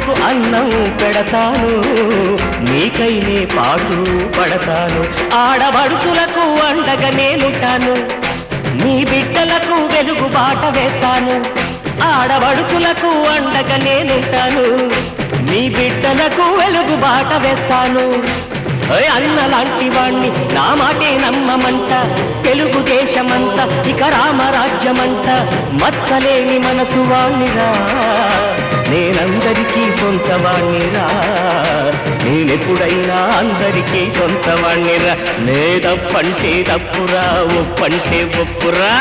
పక్షులకు అన్నం పెడతాను, నీకైనే పాటు పడతాను. ఆడబడుచులకు అండగా నేనుంటాను, నీ బిడ్డలకు వెలుగు బాట వేస్తాను. ఆడబడుచులకు అండగా నేనుంటాను, నీ బిడ్డలకు వెలుగు బాట వేస్తాను. అన్నలాంటి వాణ్ణి నా మాటే నమ్మమంట, తెలుగుదేశమంతా ఇక రామరాజ్యమంట. మచ్చలేని మనసు వాణ్ణిరా, నేనందరికీ సొంత వాణ్ణిరా, నేనెప్పుడైనా అందరికీ సొంత వాణ్ణిరా. నే తప్పంటే తప్పురా, ఒప్పంటే ఒప్పురా.